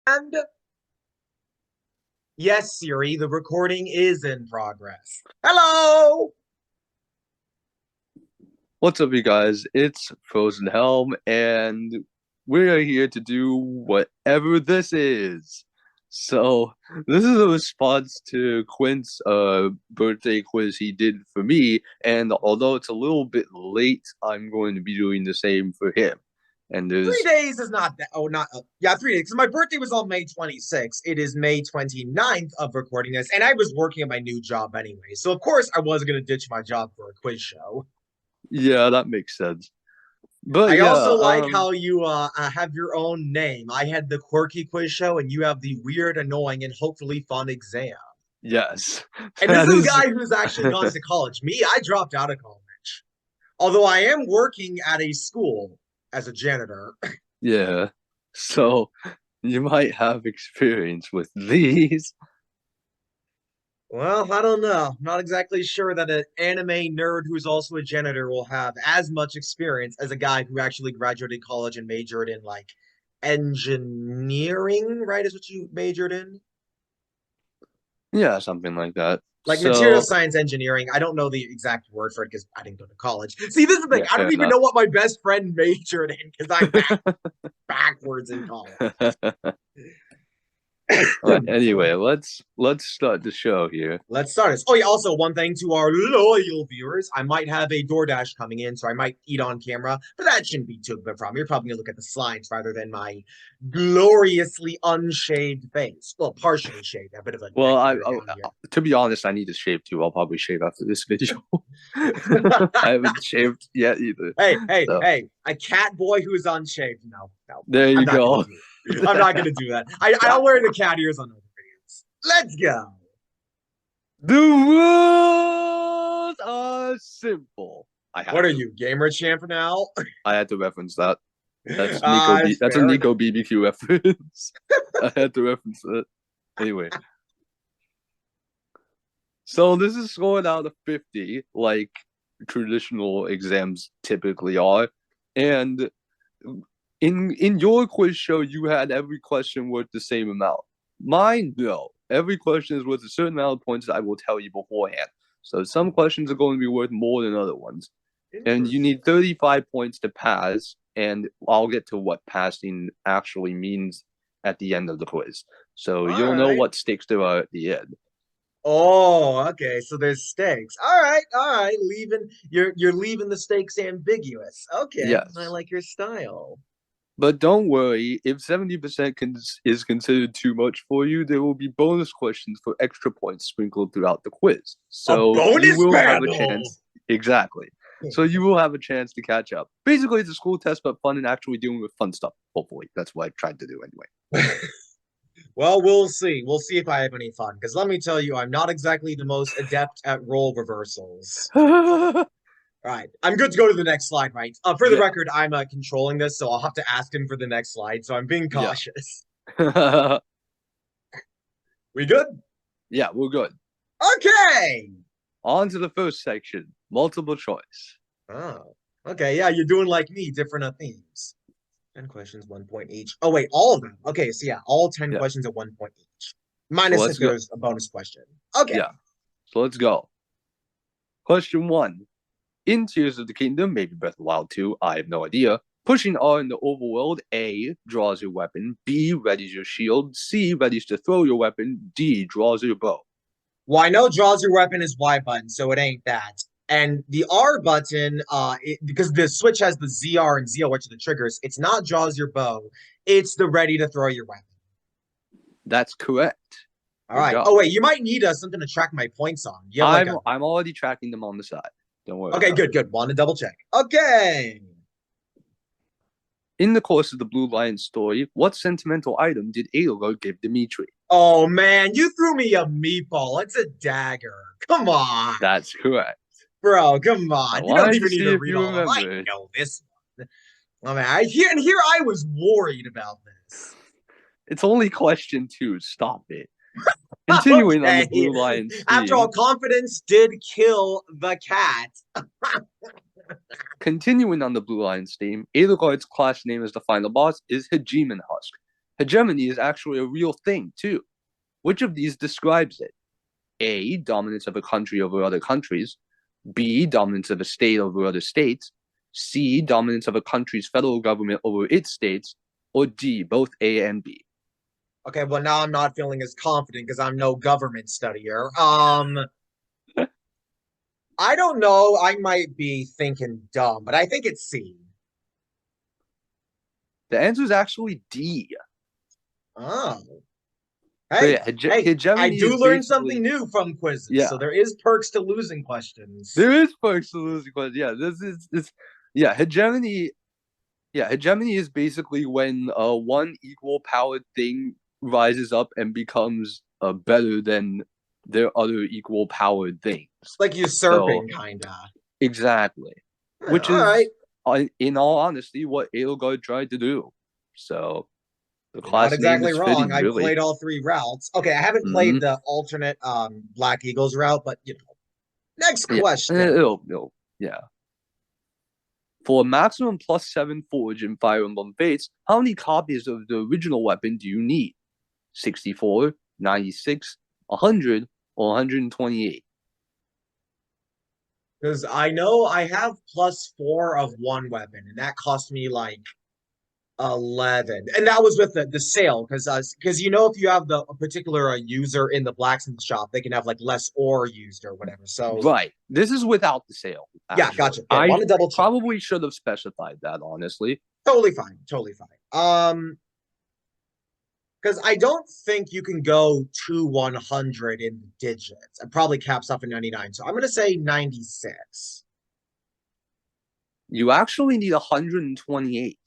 And yes, Siri, the recording is in progress. Hello! What's up, you guys? It's FrozenHelm, and we're here to do whatever this is. So, this is a response to Quint's birthday quiz he did for me, and although it's a little bit late, I'm going to be doing the same for him. And 3 days is not that. Oh, not. Yeah, 3 days. Because my birthday was on May 26th. It is May 29th of recording this. And I was working at my new job anyway. So, of course, I was going to ditch my job for a quiz show. yeah, that makes sense. But I yeah, also like how you have your own name. I had the quirky quiz show, and you have the weird, annoying, and hopefully fun exam. yes, And this that is a is, guy who's actually gone to college. Me, I dropped out of college. Although I am working at a school as a janitor. yeah. So, you might have experience with these. Well, I don't know. I'm not exactly sure that an anime nerd who's also a janitor will have as much experience as a guy who actually graduated college and majored in like engineering, right? Is what you majored in? Yeah, something like that. Like material So, science engineering. I don't know the exact word for it because I didn't go to college. See, this is the thing. yeah, I fair don't even enough. know what my best friend majored in because I'm backwards in college. Anyway, let's start the show here. Let's start this. Oh, yeah. Also, one thing to our loyal viewers, I might have a DoorDash coming in, so I might eat on camera, but that shouldn't be too big a problem. You're probably gonna look at the slides rather than my gloriously unshaved face. Well, partially shaved, a bit of a Well, neck beard down here. to be honest, I need to shave too. I'll probably shave after this video. I haven't shaved yet either. Hey, hey, So hey! A cat boy who is unshaved. No, no, there I'm you not gonna go. do it. I'm not gonna do that. I'll wear the cat ears on other videos. Let's go. The rules are simple. I What had are to. you, gamer champ now? I had to reference that. That's Nico B. That's a Fair Nico enough. BBQ reference. I had to reference it. Anyway, so this is scored out of 50, like traditional exams typically are. And in your quiz show, you had every question worth the same amount. Mine, no. Every question is worth a certain amount of points that I will tell you beforehand. So some questions are going to be worth more than other ones. And you Interesting. need 35 points to pass, and I'll get to what passing actually means at the end of the quiz. So All you'll know right. what stakes there are at the end. Oh, okay. So there's stakes. All right. Leaving you're leaving the stakes ambiguous. Okay, I Yes. like your style. But don't worry, if 70% is considered too much for you, there will be bonus questions for extra points sprinkled throughout the quiz. A So you bonus will have a panel. chance. Exactly. So you will have a chance to catch up. Basically, it's a school test, but fun and actually dealing with fun stuff. Hopefully. That's what I tried to do Well, we'll see. We'll see if I have any fun. Because let me tell you, I'm not exactly the most adept at role reversals. anyway. All right, I'm good to go to the next slide, right? For the yeah. record, I'm controlling this, so I'll have to ask him for the next slide. So I'm being Yeah. cautious. We good? yeah, we're good. Okay. On to the first section multiple choice. Oh, okay. Yeah, you're doing like me, different themes. 10 questions, 1 point each. Oh, wait, all of them. Okay, so yeah, all 10 Yeah. questions at 1 point each. So Minus if let's go. there's a bonus question. Okay. Yeah. So let's go. Question one. In Tears of the Kingdom, maybe Breath of the Wild 2, I have no idea. Pushing R in the overworld, A, draws your weapon, B, readies your shield, C, readies to throw your weapon, D, draws your bow. Well, I know draws your weapon is Y button, so it ain't that. And the R button, because the Switch has the ZR and ZL, which are the triggers, it's not draws your bow, it's the ready to throw your weapon. That's correct. All Good right. job. Oh, wait, you might need something to track my points on. You have like a. I'm already tracking them on the side. Don't worry Okay, about good, it. good. Want to double check. Okay. In the course of the Blue Lion story, what sentimental item did Edelgard give Dimitri? Oh, man, you threw me a meatball. It's a dagger. Come on. That's correct. Bro, come I on. You don't wanted to even need see to if read you all of them. I remember. know this one. I mean, here I was worried about this. It's only question two. Stop it. Continuing on the Okay. Blue Lions After all, theme, confidence did kill the cat. Continuing on the Blue Lions theme, Edelgard's class name as the final boss is Hegemon Husk. Hegemony is actually a real thing, too. Which of these describes it? A, dominance of a country over other countries. B, dominance of a state over other states. C, dominance of a country's federal government over its states. Or D, both A and B. Okay, well now I'm not feeling as confident because I'm no government studier. I don't know. I might be thinking dumb, but I think it's C. The answer is actually D. Oh. So Hey, yeah, hey, I hegemony do is learn something basically new from quizzes, yeah. so there is perks to losing questions. There is perks to losing questions. Yeah, this yeah, hegemony. Yeah, hegemony is basically when one equal powered thing rises up and becomes better than their other equal powered things. Like usurping, So kinda. exactly, Yeah, which all is, right. in all honesty, what Edelgard tried to do. So the You're not class name exactly is wrong. fitting, I really. played all three routes. Okay, I haven't Mm-hmm. played the alternate Black Eagles route, but you know. Next Yeah, question. yeah. For a maximum +7 forge in Fire Emblem Fates, how many copies of the original weapon do you need? 64, 96, 100, or 128? Because I know I have +4 of one weapon, and that cost me like 11, and that was with the sale. Because you know, if you have the a particular user in the blacksmith shop, they can have like less ore used or whatever. So Right. This is without the sale, yeah, actually. gotcha. Yeah, want to double check. Probably should have specified that, honestly. Totally fine. Totally fine. Because I don't think you can go to 100 in the digits. It probably caps off at 99. So I'm gonna say 96. You actually need 128.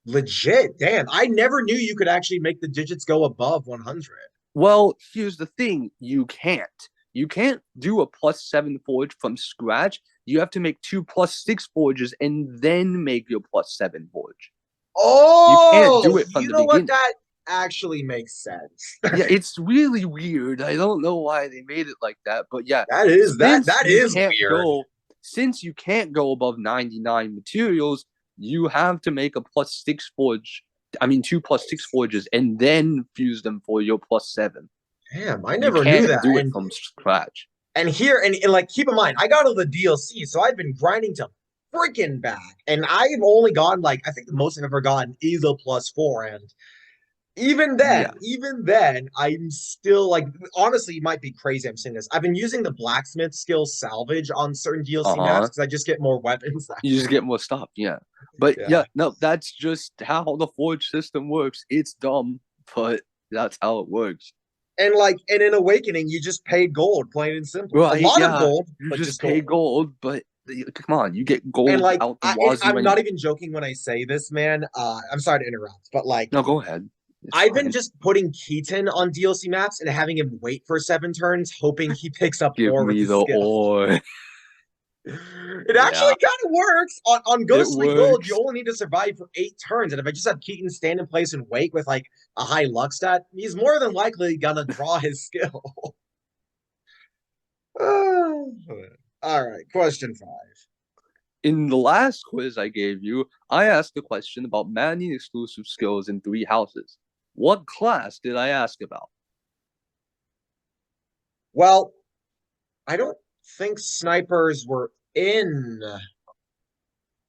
Legit. Damn. I never knew you could actually make the digits go above 100. Well, here's the thing. You can't. You can't do a +7 forge from scratch. You have to make 2 +6 forges and then make your +7 forge. You can't do Oh, it from you the know what? beginning. That actually makes sense. Yeah, it's really weird. I don't know why they made it like that, but yeah, That is since that you is can't weird. go, since you can't go above 99 materials, you have to make a +6 forge. I mean, 2 +6 forges, and then fuse them for your +7. Damn, I You never knew can't that. do it from scratch. And here and like keep in mind, I got all the DLC, so I've been grinding to freaking back. And I've only gone like I think the most I've ever gotten is a +4. And Yeah. even then, I'm still like honestly, it might be crazy I'm saying this. I've been using the blacksmith skill salvage on certain DLC maps Uh-huh. because I just get more weapons. You just get more stuff. Yeah. But Yeah. yeah, no, that's just how the forge system works. It's dumb, but that's how it works. And like and in Awakening, you just paid gold, plain and simple. A Right, lot of yeah. gold, You but just just pay gold. gold, but come on, you get And gold like out the wazoo I'm not anyway. even joking when I say this, man. I'm sorry to interrupt, but like No, go ahead. It's I've been fine. just putting Keaton on DLC maps and having him wait for 7 turns, hoping he picks up Give ore with me his the skill. ore. It Yeah, actually kind of works. On it Ghostly Gold, you works. only need to survive for 8 turns. And if I just have Keaton stand in place and wait with like a high luck stat, he's more than likely gonna draw his skill. All right, question 5. In the last quiz I gave you, I asked a question about manning exclusive skills in 3 houses. What class did I ask about? Well, I don't think snipers were in.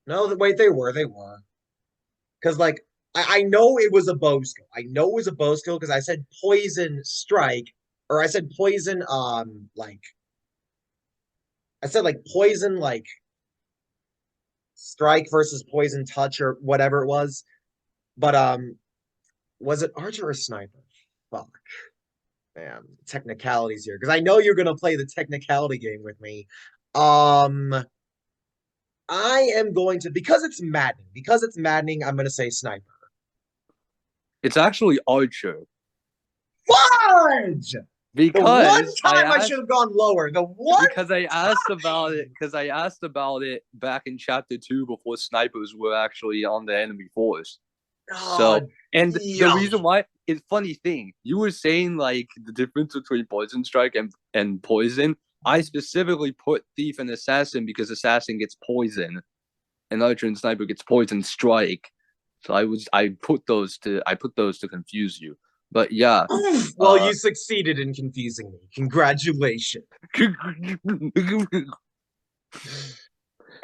No, wait, they were. They were. Because, like, I know it was a bow skill. I know it was a bow skill because I said poison strike, or I said poison, like, I said, like, poison, like, strike versus poison touch or whatever it was. But, was it archer or sniper? Fuck. Man, technicalities here. Because I know you're going to play the technicality game with me. Um, I am going to because it's maddening. I'm going to say sniper. It's actually Archer. Fudge! The one Because time I should have gone lower. The one because I asked about it back in chapter 2 before snipers were actually on the enemy force. So and the reason why it's funny thing, you were saying like the difference between poison strike and poison. I specifically put thief and assassin because assassin gets poison and archer and sniper gets poison strike. So I put those to confuse you. But yeah. Well, you succeeded in confusing me. Congratulations.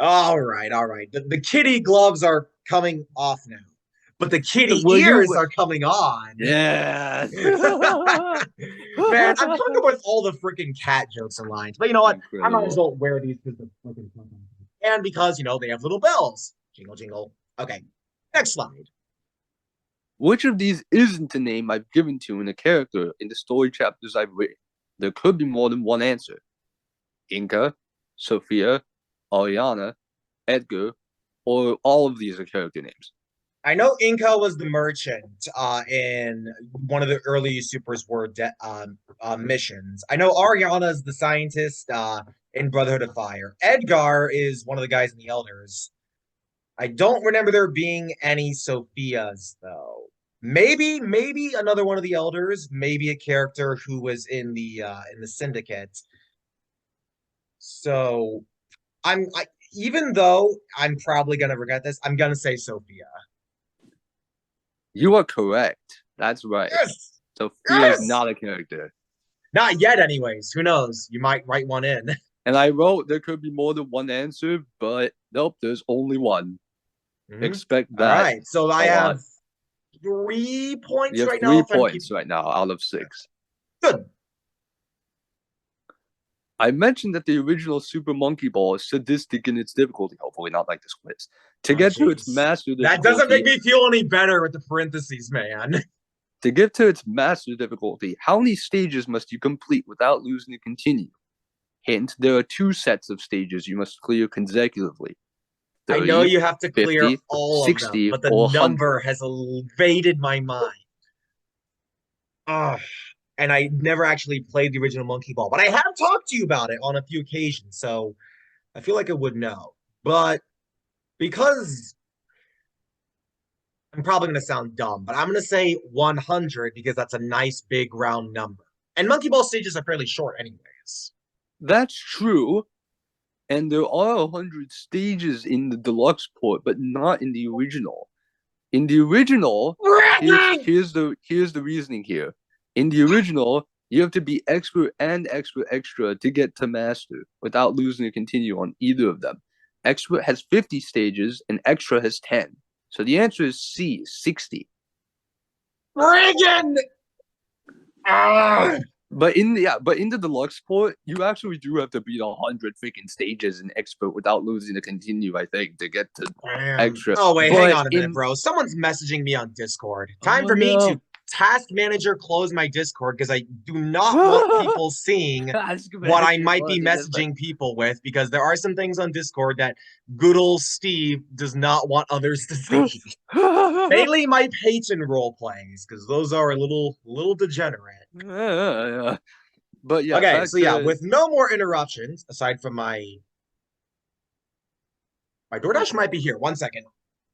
All right, all right. The kitty gloves are coming off now, but the kitty ears are coming on. Yeah. Man, I'm coming up with all the freaking cat jokes and lines. But you know what? Incredible. I might as well wear these because and because they have little bells. Jingle jingle. Okay. Next slide. Which of these isn't a name I've given to in a character in the story chapters I've written? There could be more than one answer. Inca, Sophia, Ariana, Edgar, or all of these are character names. I know Inca was the merchant in one of the early Super Sword missions. I know Ariana is the scientist in Brotherhood of Fire. Edgar is one of the guys in the Elders. I don't remember there being any Sophias, though. Maybe another one of the Elders. Maybe a character who was in the Syndicate. So, even though I'm probably gonna regret this, I'm gonna say Sophia. You are correct. That's right. Yes! Sophia is not a character. Not yet, anyways. Who knows? You might write one in. And I wrote there could be more than one answer, but nope, there's only one. Expect that. All right. So I have 3 points you have right 3 now. points right now out of 6. Good. I mentioned that the original Super Monkey Ball is sadistic in its difficulty. Hopefully not like this quiz. To get to its master difficulty... That doesn't make me feel any better with the parentheses, man. To get to its master difficulty, how many stages must you complete without losing to continue? Hint, there are 2 sets of stages you must clear consecutively. 30, I know you have to clear 50, all 60, of them, but the number has evaded my mind. And I never actually played the original Monkey Ball, but I have talked to you about it on a few occasions, so I feel like I would know. But because I'm probably going to sound dumb, but I'm going to say 100 because that's a nice big round number. And Monkey Ball stages are fairly short anyways. That's true. And there are 100 stages in the deluxe port, but not in the original. In the original, here's the reasoning here. In the original, you have to be expert and extra to get to master without losing to continue on either of them. Expert has 50 stages and extra has 10. So the answer is C, 60. Friggin'! But in the deluxe port, you actually do have to beat 100 freaking stages in expert without losing to continue, I think, to get to extra. Oh wait, hang on a minute, bro. Someone's messaging me on Discord. Time for me to task manager close my Discord because I do not want people seeing what I might be messaging people with, because there are some things on Discord that good old Steve does not want others to see. Mainly my patron role plays, because those are a little degenerate. But yeah. Okay, so yeah, with no more interruptions aside from my DoorDash might be here. 1 second.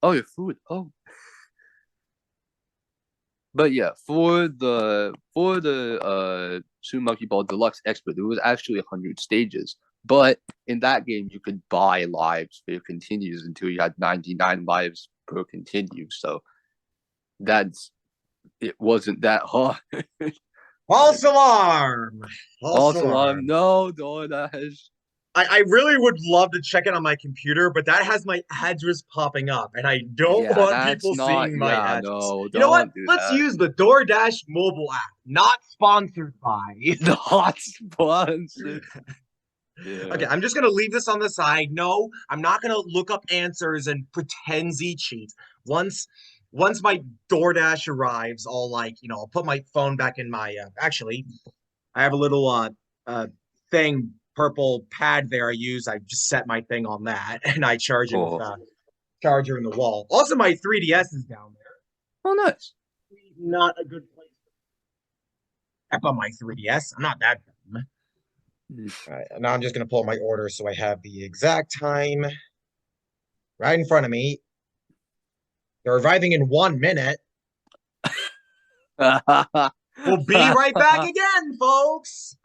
Oh, your food. Oh. But yeah, for the Super Monkey Ball Deluxe Expert, there was actually 100 stages. But in that game, you could buy lives for your continues until you had 99 lives per continue. So it wasn't that hard. False alarm! False alarm. No, DoorDash. I really would love to check it on my computer, but that has my address popping up, and I don't want people seeing my address. No, you know what? Let's use the DoorDash mobile app. Not sponsored by. Not sponsored. Yeah. Okay, I'm just going to leave this on the side. No, I'm not going to look up answers and pretend cheat. Once my DoorDash arrives, I'll put my phone back in my, actually, I have a little thing, purple pad there I use. I just set my thing on that, and I charge it with a charger in the wall. Also, my 3DS is down there. Oh, nice. Not a good place. Up on my 3DS. I'm not that dumb. All right, and now I'm just going to pull my order so I have the exact time right in front of me. They're arriving in 1 minute. We'll be right back again, folks.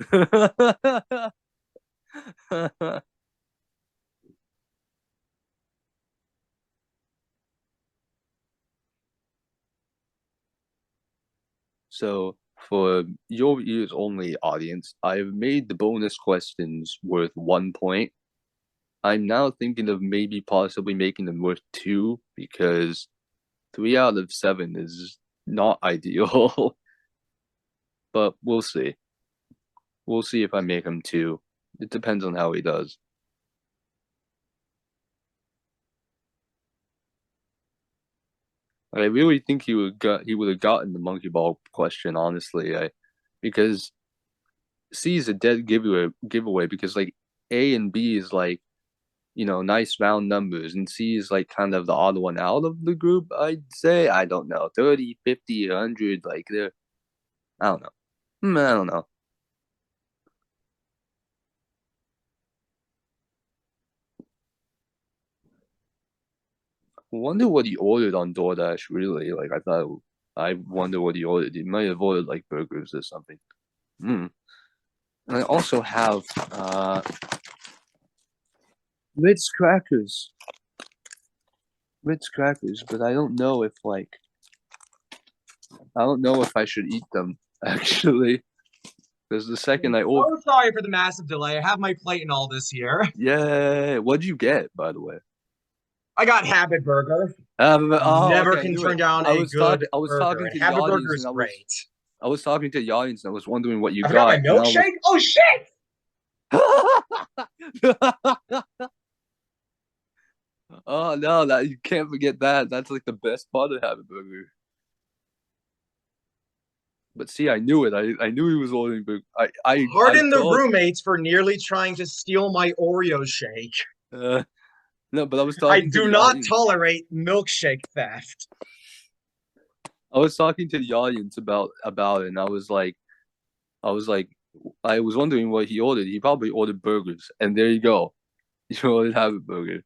So for your ears only audience, I've made the bonus questions worth 1 point. I'm now thinking of maybe possibly making them worth 2 because 3 out of 7 is not ideal. But we'll see. We'll see if I make him 2. It depends on how he does. I really think he would have gotten the monkey ball question, honestly. Because C is a dead giveaway because like A and B is like, nice round numbers, and C is like kind of the odd one out of the group, I'd say. I don't know. 30, 50, 100, like they're I don't know. I don't know. Wonder what he ordered on DoorDash, really. Like, I wonder what he ordered. He might have ordered, like, burgers or something. And I also have, Ritz crackers. Ritz crackers, but I don't know if, I should eat them, actually. Because the second I order... Oh, sorry for the massive delay. I have my plate and all this here. Yeah, what'd you get, by the way? I got Habit Burger. Never can turn down a good burger. And Habit Burger is great. I was talking to the audience and I was wondering what you I got. forgot my milkshake? Oh, shit! Oh no, that you can't forget that. That's like the best part of Habit Burger. But see, I knew it. I knew he was ordering burger. Pardon the roommates for nearly trying to steal my Oreo shake. No, but I was talking. I do not tolerate milkshake theft. I was talking to the audience about it, and I was wondering what he ordered. He probably ordered burgers, and there you go. You ordered Habit Burger.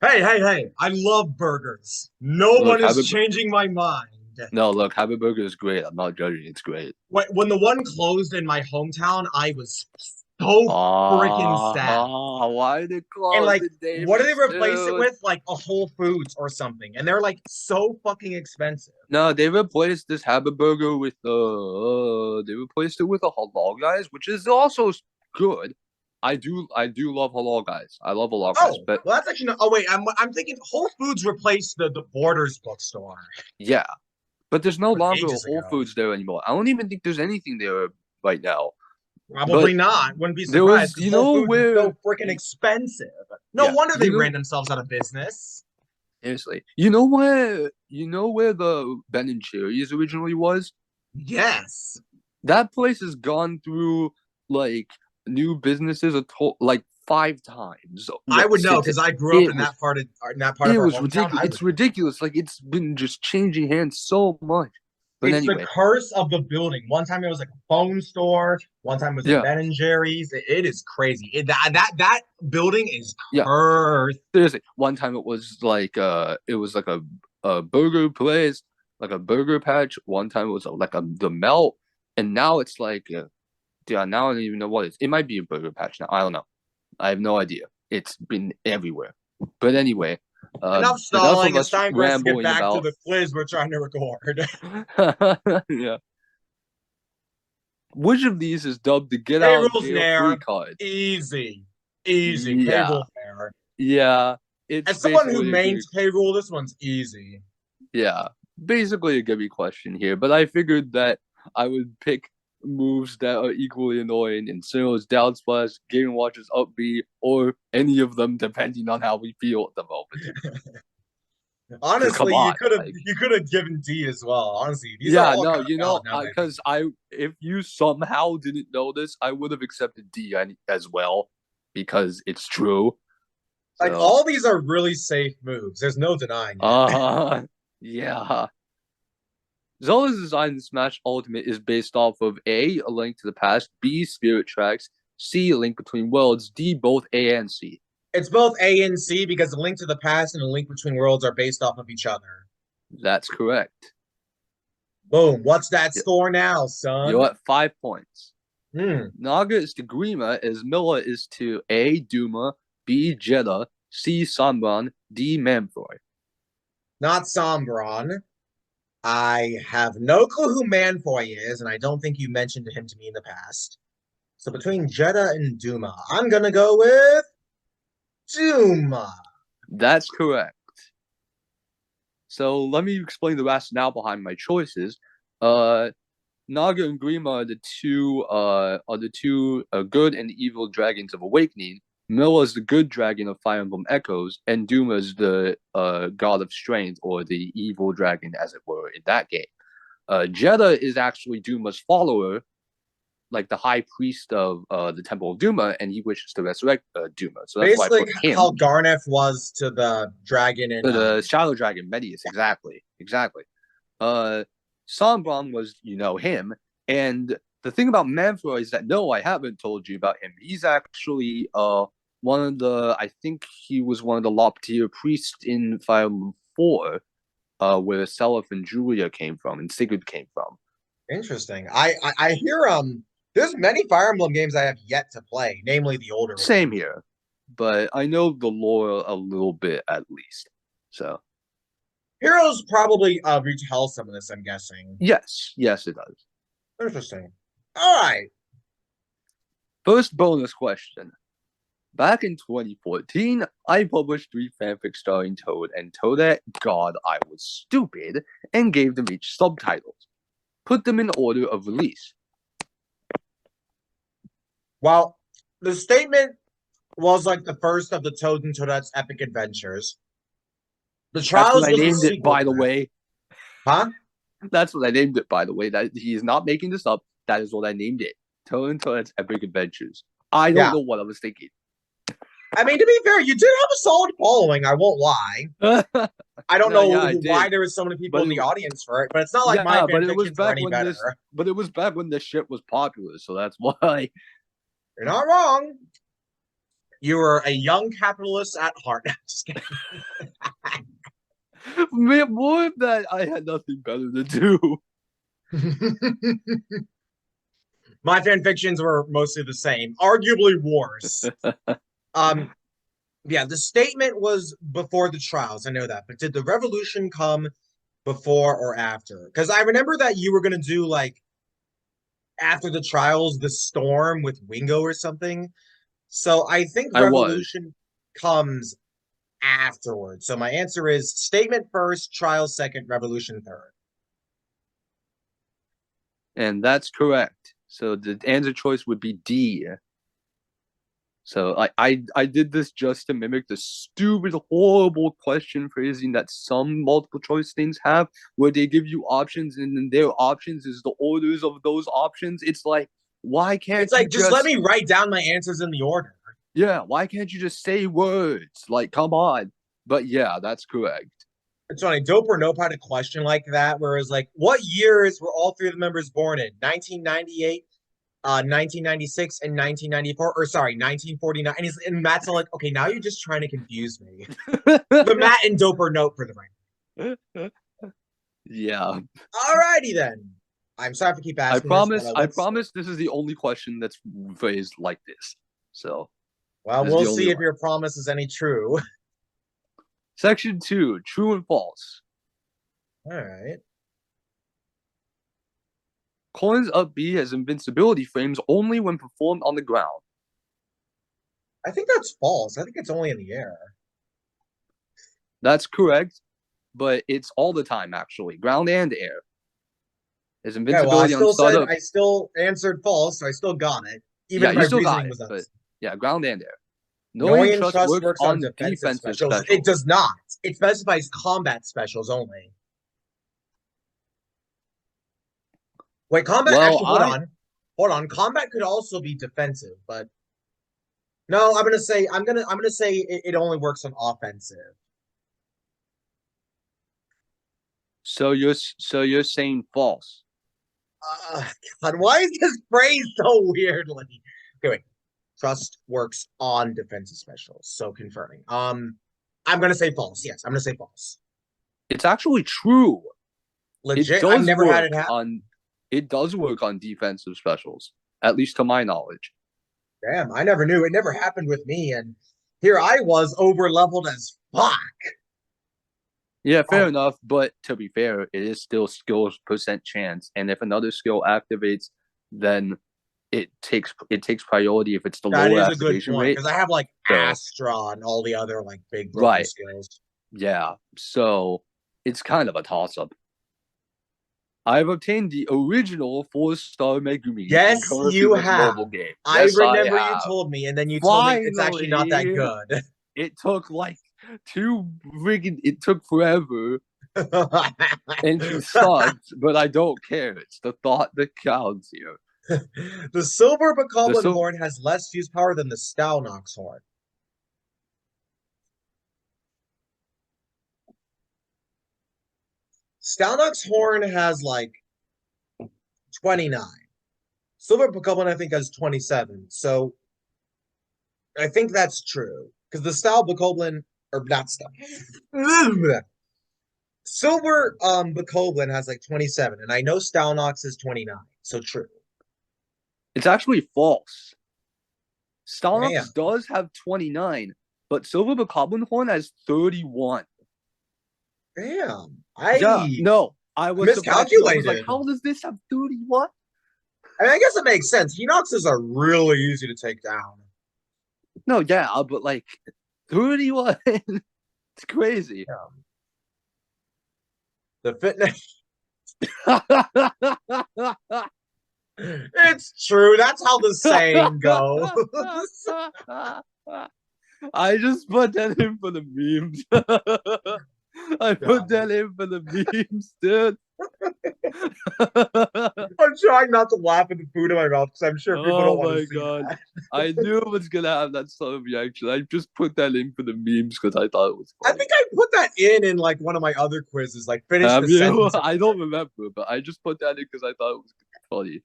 Hey! I love burgers. No one is changing my mind. No, look, Habit Burger is great. I'm not judging. It's great. When the one closed in my hometown, I was so freaking sad. Why did it close? And like, what do they replace it with? Like a Whole Foods or something, and they're like so fucking expensive. No, they replaced this Habit Burger with they replaced it with a Halal Guys, which is also good. I do love Halal Guys. I love Halal Guys. But well, that's actually oh wait, I'm thinking Whole Foods replaced the Borders bookstore. Yeah, but there's no longer Whole Foods there anymore. I don't even think there's anything there right now. Probably not. Wouldn't be surprised. There was, Whole Foods is so freaking expensive. No wonder they ran themselves out of business. Seriously, you know where the Ben and Jerry's originally was? Yes. That place has gone through like new businesses like 5 times. I would know because I grew up in that part of it was ridiculous. It's ridiculous. Like it's been just changing hands so much. But it's the curse of the building. One time it was like a phone store. One time it was a Ben and Jerry's. It is crazy. That building is cursed. Seriously, one time it was like a burger place, like a burger patch. One time it was like the Melt, and now it's like now I don't even know what it is. It might be a burger patch now. I don't know. I have no idea. It's been everywhere. But anyway. Enough stalling. It's time for us to get back to the quiz we're trying to record. Yeah. Which of these is dubbed the Get Out of Jail Free card? Easy. Payroll there. Yeah. As someone who mains payroll, this one's easy. Yeah. Basically a gimme question here, but I figured that I would pick moves that are equally annoying in Cyril's Down Splash, Game & Watch's Up B, or any of them depending on how we feel at the moment. Honestly, you could have given D as well. Honestly, because if you somehow didn't know this, I would have accepted D as well because it's true. Like all these are really safe moves. There's no denying it. Yeah. Zelda's design in Smash Ultimate is based off of A, A Link to the Past, B, Spirit Tracks, C, A Link Between Worlds, D, both A and C. It's both A and C because A Link to the Past and A Link Between Worlds are based off of each other. That's correct. Boom. What's that score now, son? You're at 5 points. Naga is to Grima as Milla is to A, Duma, B, Jeddah, C, Sombron, D, Manfroy. Not Sombron. I have no clue who Manfoy is, and I don't think you mentioned him to me in the past. So between Jeddah and Duma, I'm gonna go with Duma. That's correct. So let me explain the rationale behind my choices. Naga and Grima are the two good and evil dragons of Awakening. Mila is the good dragon of Fire Emblem Echoes, and Duma is the god of strength, or the evil dragon, as it were, in that game. Jeddah is actually Duma's follower, like the high priest of the Temple of Duma, and he wishes to resurrect Duma. So that's why I Basically, put him. how Garneth was to the dragon in The Shadow Dragon, Medius, exactly. Sombron was, him. And the thing about Manfroy is that, no, I haven't told you about him. He's actually I think he was one of the top tier priests in Fire Emblem 4, where Seliph and Julia came from, and Sigurd came from. Interesting. I hear there's many Fire Emblem games I have yet to play, namely the older ones. Same here. But I know the lore a little bit, at least. So Heroes probably retell some of this, I'm guessing. yes, it does. Interesting. All right. First bonus question. Back in 2014, I published 3 fanfics starring Toad and Toadette. God, I was stupid, and gave them each subtitles. Put them in order of release. Well, the statement was like the first of the Toad and Toadette's epic adventures. The Trials That's what I named it, by the way. Huh? That's what I named it, by the way. That he is not making this up. That is what I named it. Toad and Toadette's Epic Adventures. I don't know what I was thinking. I mean, to be fair, you did have a solid following. I won't lie. I don't know why there was so many people in the audience for it, but it's not like my fanfictions were any better. But it was back when this shit was popular, so that's why. You're not wrong. You were a young capitalist at heart. Just kidding. More of that, I had nothing better to do. My fanfictions were mostly the same, arguably worse. Yeah, the statement was before the Trials. I know that, but did the revolution come before or after? Because I remember that you were gonna do like after the Trials, the Storm with Wingo or something. So I think revolution comes afterwards. So my answer is statement first, Trials second, revolution third. And that's correct. So the answer choice would be D. So I did this just to mimic the stupid, horrible question phrasing that some multiple choice things have, where they give you options and then their options is the orders of those options. It's like, why can't it's like just let me write down my answers in the order? Yeah, why can't you just say words? Like, come on. But yeah, that's correct. It's funny. Dope or Nope had a question like that, where it's like, what years were all 3 of the members born in? 1998, 1996, and 1994. Or sorry, 1949. And Matt's like, okay, now you're just trying to confuse me. But Matt and Dope or Nope for the right. Yeah. Alrighty then. I'm sorry to keep asking. I promise this is the only question that's phrased like this. So well, we'll see if your promise is any true. Section 2, true and false. All right. Coins up B has invincibility frames only when performed on the ground. I think that's false. I think it's only in the air. That's correct, but it's all the time, actually. Ground and air. There's invincibility on startup. I still answered false, so I still got it. Even if my reasoning was up. Yeah, ground and air. Annoying trust works on defensive specials. It does not. It specifies combat specials only. Wait, combat actually hold on. Combat could also be defensive, but no, I'm gonna say it only works on offensive. So you're saying false. God, why is this phrased so weirdly? Okay, wait. Trust works on defensive specials, so confirming. I'm gonna say false. Yes, I'm gonna say false. It's actually true. Legit, I've never had it happen. It does work on defensive specials, at least to my knowledge. Damn, I never knew. It never happened with me, and here I was over leveled as fuck. Yeah, fair Oh, enough. But to be fair, it is still skills percent chance, and if another skill activates, then it takes priority if it's the that lower is a good activation point rate. because I have like So Astra and all the other like big broken right, skills. yeah. So it's kind of a toss up. I've obtained the original 4-star Megumi in Yes, you Konosuba's have. mobile game. I Yes, I remember you have. told me, and then you told me it's actually not that Finally, good. it took like it took forever and she sucked, but I don't care. It's the thought that counts here. The silver The Bokoblin so horn has less fuse power than the Stalnox horn. Stalnox horn has like 29. Silver Bokoblin, I think, has 27. So I think that's true. Because the Stal Bokoblin, or not Stal. Silver Bokoblin has like 27, and I know Stalnox is 29. So true. it's actually false. Damn. Stalnox does have 29, but Silver Bokoblin Horn has 31. Damn. Yeah, I no, I was surprised too. I was like, miscalculated. how does this have 31? I mean, I guess it makes sense. Hinoxes are really easy to take down. No, yeah, but like 31. It's crazy. Yeah. The fitness. It's true. That's how the saying goes. I just put that in for the memes. I put God. that in for the memes, dude. I'm trying not to laugh at the food in my mouth because I'm sure people don't Oh want to my see god. that. I knew it was gonna have that sort of reaction. I just put that in for the memes because I thought it was I funny. think I put that in like one of my other quizzes, like finish the Have you? sentence. I don't remember, but I just put that in because I thought it was funny.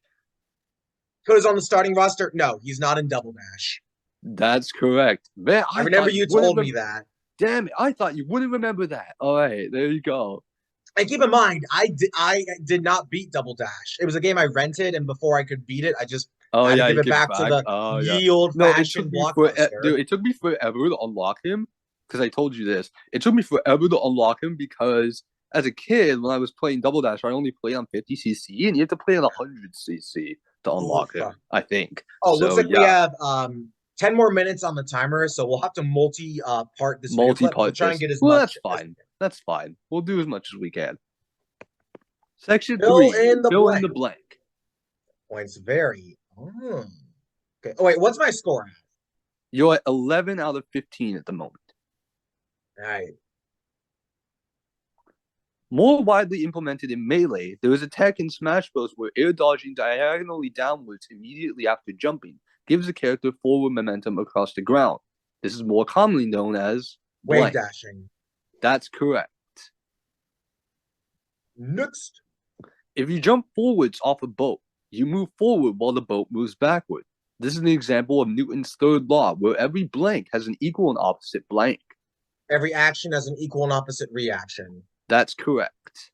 Because on the starting roster, no, he's not in Double Dash. That's correct. Man, I I remember thought you you wouldn't told me that. damn it, I thought you wouldn't remember that. All right, there you go. And keep in mind, I did not beat Double Dash. It was a game I rented, and before I could beat it, I just Oh had to yeah, give you it give it back to back. the Oh yeah. ye old No, it took fashioned me for blockbuster. dude. It took me forever to unlock him because I told you this. It took me forever to unlock him because as a kid, when I was playing Double Dash, I only played on 50cc, and you have to play on 100cc to Oof. unlock him. I think Oh, looks so. like we Yeah, have 10 more minutes on the timer, so we'll have to multi part this video clip. We'll multi-part try and this. get as Well, much that's as fine. That's fine. We'll do as much as we can. Section fill 3. in the Fill in the blank. blank. Points vary. Okay. Oh wait, what's my score? You're at 11 out of 15 at the moment. All right. More widely implemented in Melee, there is a tech in Smash Bros. Where air dodging diagonally downwards immediately after jumping gives the character forward momentum across the ground. This is more commonly known as Wave blank. dashing. That's correct. Next. If you jump forwards off a boat, you move forward while the boat moves backward. This is an example of Newton's third law, where every blank has an equal and opposite blank. Every action has an equal and opposite reaction. That's correct.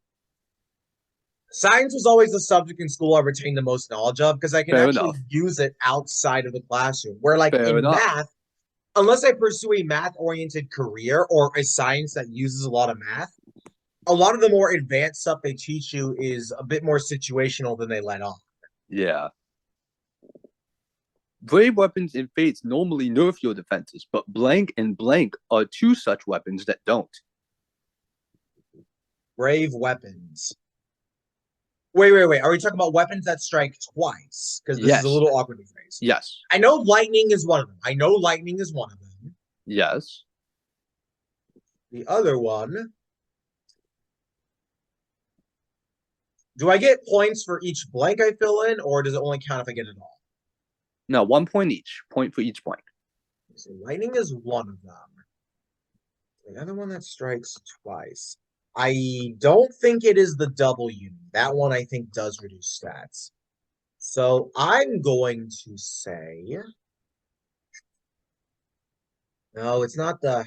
Science was always the subject in school I retained the most knowledge of because I can Fair actually enough. use it outside of the classroom. Where, like Fair in enough. math, unless I pursue a math oriented career or a science that uses a lot of math, a lot of the more advanced stuff they teach you is a bit more situational than they let on. Yeah. Brave weapons and fates normally nerf your defenses, but blank and blank are two such weapons that don't. Brave weapons. Wait. Are we talking about weapons that strike twice? Because this is a Yes. little awkward to phrase. Yes. I know lightning is one of them. I know lightning is one of them. Yes. The other one. Do I get points for each blank I fill in, or does it only count if I get it all? No, 1 point each. Point for each blank. So lightning is one of them. The other one that strikes twice. I don't think it is the W. That one I think does reduce stats. So I'm going to say no, it's not the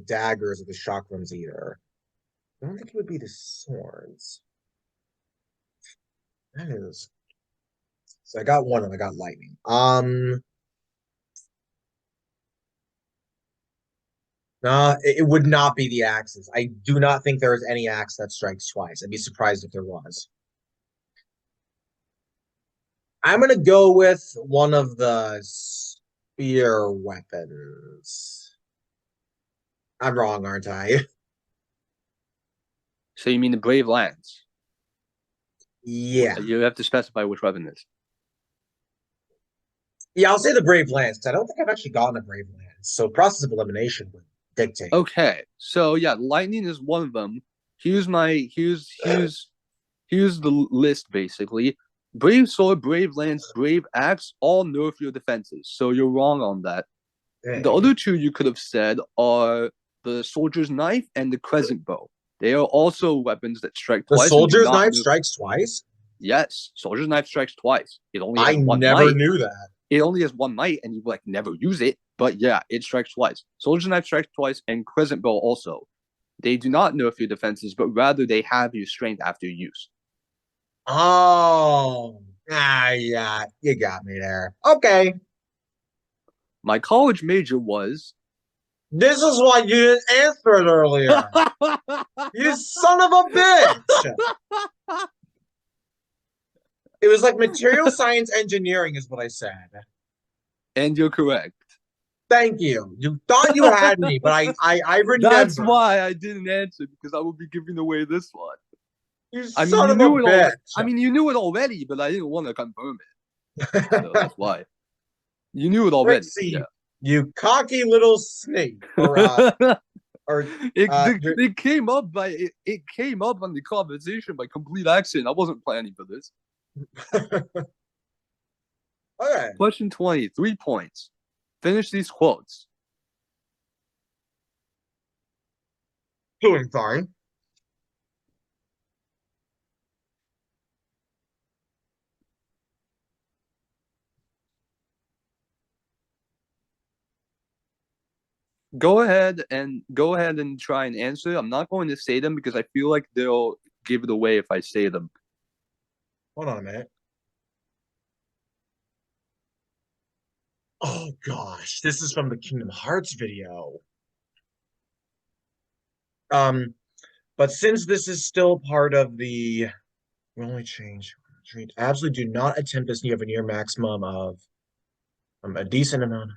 daggers or the chakrams either. I don't think it would be the swords. That is. So I got one of them. I got lightning. No, it would not be the axes. I do not think there is any axe that strikes twice. I'd be surprised if there was. I'm gonna go with one of the spear weapons. I'm wrong, aren't I? So you mean the Brave Lance? Yeah. You have to specify which weapon it is. Yeah, I'll say the Brave Lance. 'Cause I don't think I've actually gotten a Brave Lance. So process of elimination would dictate. Okay, so yeah, lightning is one of them. Here's the list basically. Brave sword, brave lance, brave axe, all nerf your defenses. So you're wrong on that. The Dang. other two you could have said are the soldier's knife and the crescent bow. They are also weapons that strike The twice and do soldier's not knife nerf. strikes twice? Yes, soldier's knife strikes twice. It only I has one never might. knew that. It only has one might, and you like never use it. But yeah, it strikes twice. Soldier's knife strikes twice, and crescent bow also. They do not nerf your defenses, but rather they have your strength after use. Oh, yeah, you got me there. Okay. My college major was. This is why you didn't answer it earlier. You son of a bitch. It was like material science engineering is what I said. And you're correct. Thank you. You thought you had me, but I remember. That's why I didn't answer, because I would be giving away this one. You I mean, son you of a knew it bitch. already. I mean, you knew it already, but I didn't want to confirm it. So that's why. You knew it already. Trixie, Yeah. you cocky little snake. It came up it came up on the conversation by complete accident. I wasn't planning for this. Okay. Question 20, 3 points. Finish these quotes. Doing fine. Go ahead and try and answer. I'm not going to say them because I feel like they'll give it away if I say them. Hold on a minute. Oh gosh, this is from the Kingdom Hearts video. But since this is still part of the we only change treat absolutely do not attempt this. You have a near maximum of a decent amount.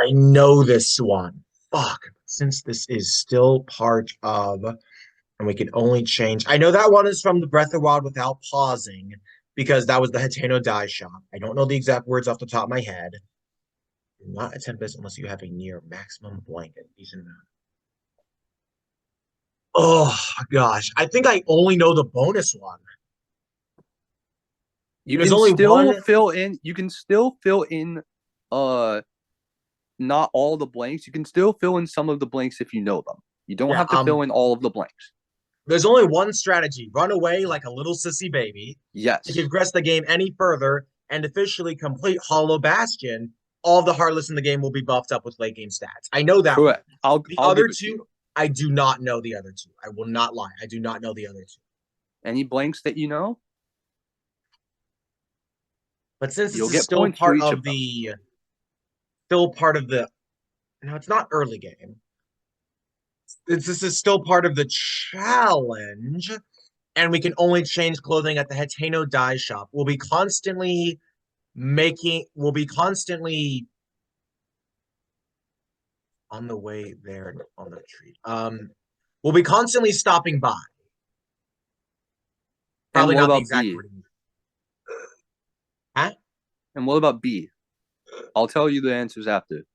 I know this one. Fuck. Since this is still part of, and we can only change. I know that one is from the Breath of Wild without pausing, because that was the Hateno Die Shop. I don't know the exact words off the top of my head. Do not attempt this unless you have a near maximum blanket. Decent amount. Oh gosh. I think I only know the bonus one. There's only one. You can still fill in not all the blanks. You can still fill in some of the blanks if you know them. You don't have to fill in all of the blanks. There's only one strategy. Run away like a little sissy baby. Yes. If you progress the game any further and officially complete Hollow Bastion, all the Heartless in the game will be buffed up with late game stats. I know that. Correct. The other two, I do not know the other two. I will not lie. I do not know the other two. Any blanks that you know? But since this is still part of the no, it's not early game. This is still part of the challenge, and we can only change clothing at the Hateno Dye Shop. We'll be constantly on the way there on the tree. We'll be constantly stopping by. Probably not the exact wording. Huh? And what about B? I'll tell you the answers after.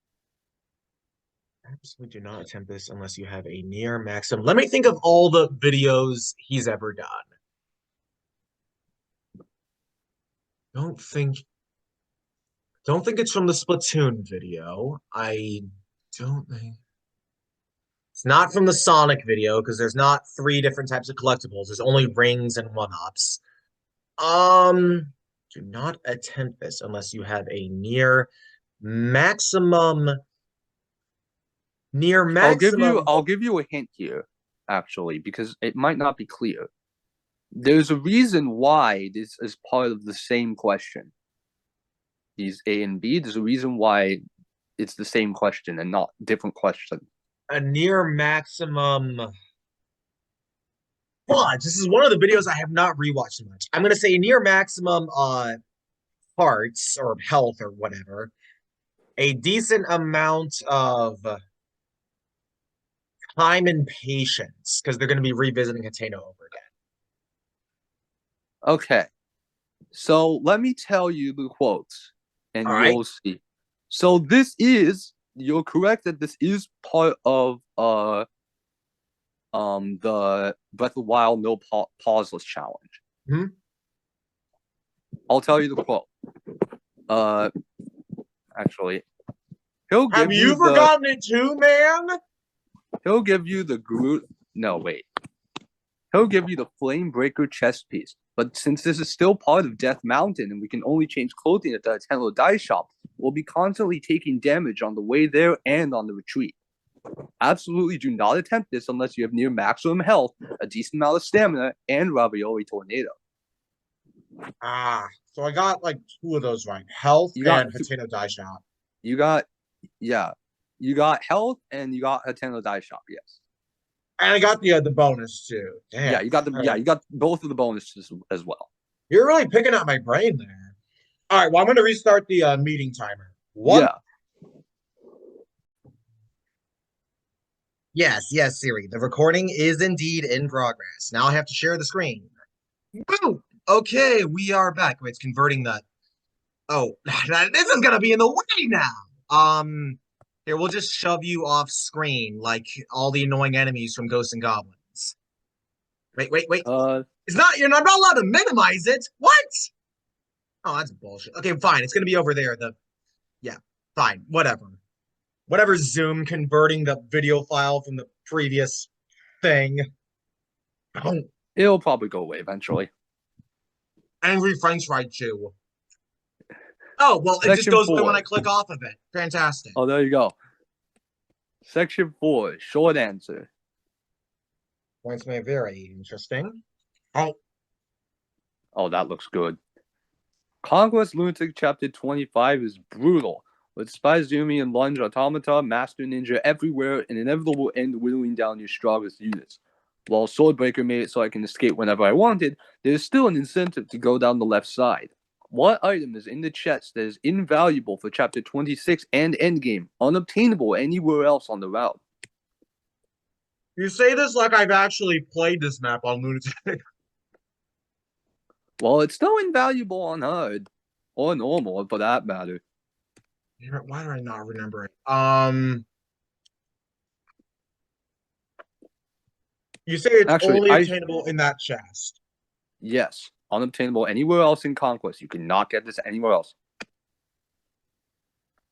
Absolutely do not attempt this unless you have a near maximum. Let me think of all the videos he's ever done. Don't think it's from the Splatoon video. I don't think it's not from the Sonic video because there's not 3 different types of collectibles. There's only rings and 1-ups. Do not attempt this unless you have a near maximum. I'll give you a hint here, actually, because it might not be clear. There's a reason why this is part of the same question. these A and B. There's a reason why it's the same question and not different question. A near maximum. But this is one of the videos I have not rewatched much. I'm gonna say near maximum hearts or health or whatever. A decent amount of time and patience because they're gonna be revisiting Hateno over again. Okay. So let me tell you the quotes and All right. you'll see. So you're correct that this is part of the Breath of the Wild no pauseless challenge. Hmm? I'll tell you the quote. Actually, Have you forgotten it too, man? He'll give you the Groot. No, wait. He'll give you the Flame Breaker chest piece. But since this is still part of Death Mountain and we can only change clothing at the Nintendo Dice Shop, we'll be constantly taking damage on the way there and on the retreat. Absolutely do not attempt this unless you have near maximum health, a decent amount of stamina, and Ravioli Tornado. So I got like 2 of those right. Health and Hateno Die Shop. You got health and you got Hateno Die Shop, yes. And I got the bonus too. Damn. Yeah, you got both of the bonuses as well. You're really picking up my brain there. All right, well, I'm going to restart the meeting timer. One. Yeah. Yes, Siri. The recording is indeed in progress. Now I have to share the screen. Boom. Okay, we are back. It's converting that. Oh, this is going to be in the way now. Here, we'll just shove you off screen like all the annoying enemies from Ghosts and Goblins. Wait. It's not, I'm not allowed to minimize it. What? Oh, that's bullshit. Okay, fine. It's going to be over there. Yeah, fine. Whatever Zoom converting the video file from the previous thing. Oh. It'll probably go away eventually. Angry French Fry Chew. Oh, well, it just goes away when I click off of it. Fantastic. Oh, there you go. Section 4, short answer. Points may vary. Interesting. Oh, that looks good. Conquest Lunatic Chapter 25 is brutal, with Spy Zumi and Lunge Automata, Master Ninja everywhere, an inevitable end whittling down your strongest units. While Swordbreaker made it so I can escape whenever I wanted, there is still an incentive to go down the left side. What item is in the chest that is invaluable for Chapter 26 and Endgame, unobtainable anywhere else on the route? You say this like I've actually played this map on Lunatic. Well, it's still invaluable on hard, or normal, for that matter. Why do I not remember it? You say it's actually only obtainable in that chest. Yes, unobtainable anywhere else in Conquest. You cannot get this anywhere else.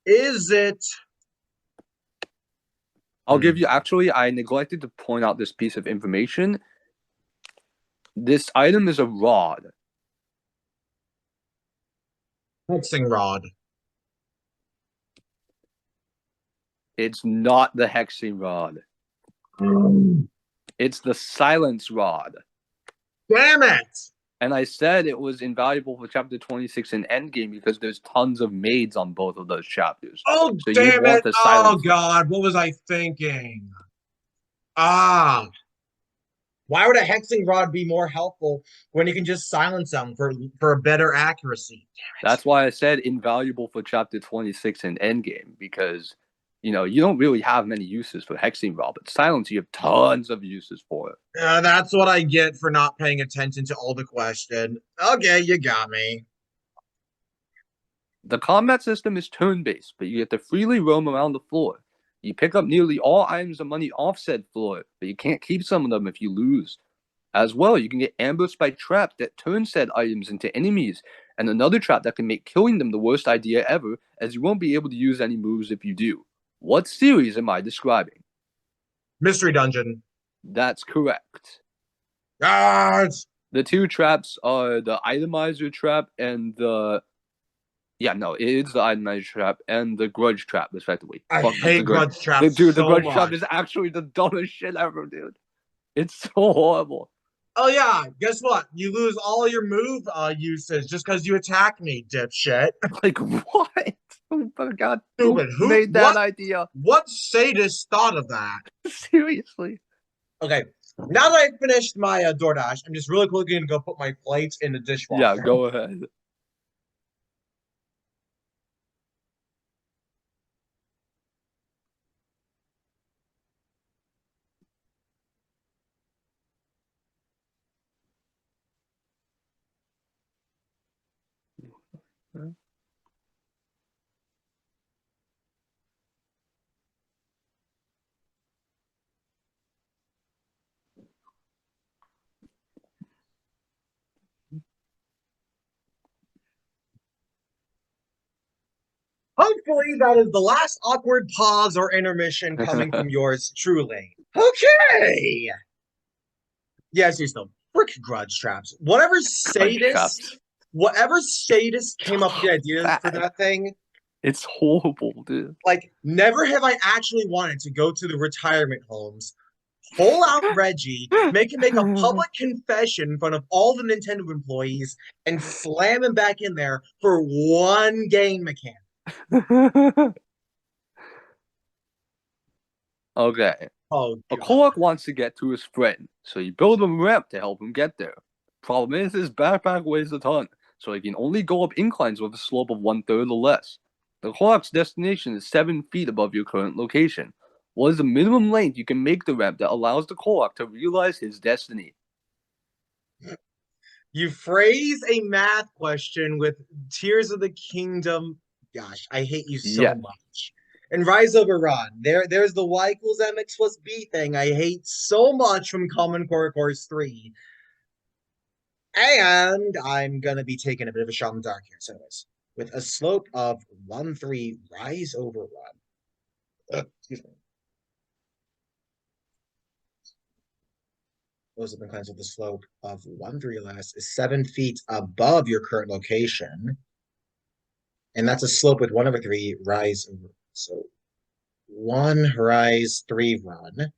Is it? I'll give you. Actually, I neglected to point out this piece of information. This item is a rod. Hexing rod. It's not the hexing rod. It's the silence rod. Damn it! And I said it was invaluable for Chapter 26 in Endgame because there's tons of maids on both of those chapters. Oh, so damn it! Oh, God. What was I thinking? Why would a hexing rod be more helpful when you can just silence them for a better accuracy? That's why I said invaluable for Chapter 26 in Endgame, because, you don't really have many uses for hexing rod, but silence, you have tons of uses for it. That's what I get for not paying attention to all the question. Okay, you got me. The combat system is turn-based, but you get to freely roam around the floor. You pick up nearly all items of money off said floor, but you can't keep some of them if you lose. As well, you can get ambushed by traps that turn said items into enemies, and another trap that can make killing them the worst idea ever, as you won't be able to use any moves if you do. What series am I describing? Mystery Dungeon. That's correct. The 2 traps are the Itemizer trap and the... Yeah, no, it's the Itemizer trap and the Grudge trap, respectively. I hate Grudge trap Dude, the Grudge much. trap is actually the dumbest shit ever, dude. It's so horrible. Oh yeah, guess what? You lose all your move usage just because you attack me, dipshit. Like what? Oh my god, who Stupid. Who? made that What? idea? What sadist thought of that? Seriously. Okay, now that I've finished my DoorDash, I'm just really quickly gonna go put my plates in the Yeah, dishwasher. go ahead. Hopefully, that is the last awkward pause or intermission coming from yours truly. Okay. Yes, you still frick grudge traps. Crunch traps. Whatever sadist came up with the ideas for Bad. that thing, It's horrible, dude. like, never have I actually wanted to go to the retirement homes, pull out Reggie, make him make a public confession in front of all the Nintendo employees, and slam him back in there for one game mechanic. Okay. Oh, A God. Korok wants to get to his friend, so you build him a ramp to help him get there. Problem is, his backpack weighs a ton, so he can only go up inclines with a slope of 1/3 or less. The Korok's destination is 7 feet above your current location. What is the minimum length you can make the ramp that allows the Korok to realize his destiny? You phrase a math question with Tears of the Kingdom. Gosh, I hate you so Yeah. much. And Rise Over Run. There's the Y equals MX plus B thing I hate so much from Common Core Course 3. And I'm gonna be taking a bit of a shot in the dark here. So anyways, with a slope of 1-3 Rise Over Run. Excuse me. Those have inclines with the slope of 1-3 less is 7 feet above your current location. And that's a slope with 1/3 rise. So 1 rise 3 run.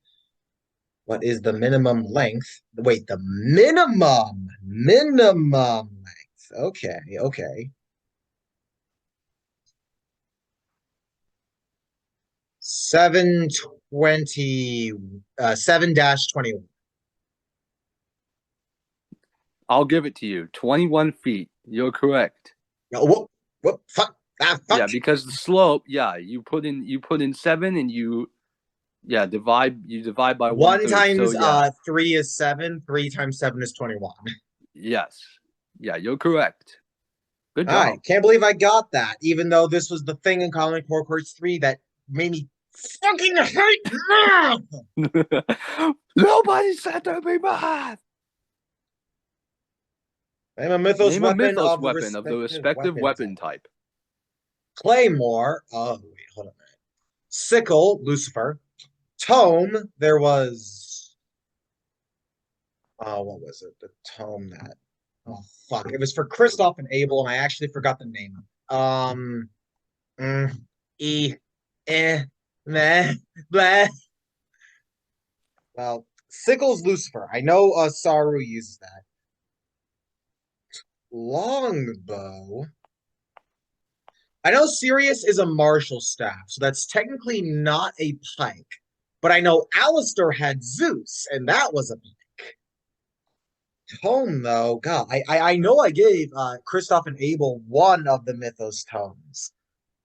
What is the minimum length? Wait, the minimum length. Okay, okay. 720 7-21. I'll give it to you. 21 feet. You're correct. No, whoop, fuck. Yeah, Fuck. because the slope, yeah, you put in 7 and you divide by one One third. So times yeah. 3 is 7. 3 times 7 is 21. Yes. Yeah, you're correct. Good All right, job. can't believe I got that, even though this was the thing in Common Core Course 3 that made me fucking hate math! Nobody said to be mad. Name a Mythos Name a weapon Mythos of the weapon of the respective weapon type. Claymore. Oh, wait, hold on a minute. Sickle, Lucifer. Tome, there was. Oh, what was it? The tome that. Oh, fuck. It was for Kristoff and Abel, and I actually forgot the name. Mm, E, eh, meh, bleh. Well, Sickle's Lucifer. I know Saru uses that. Longbow. I know Sirius is a martial staff, so that's technically not a pike. But I know Alistair had Zeus, and that was a pike. Tome, though, God, I know I gave Kristoff and Abel one of the Mythos tomes.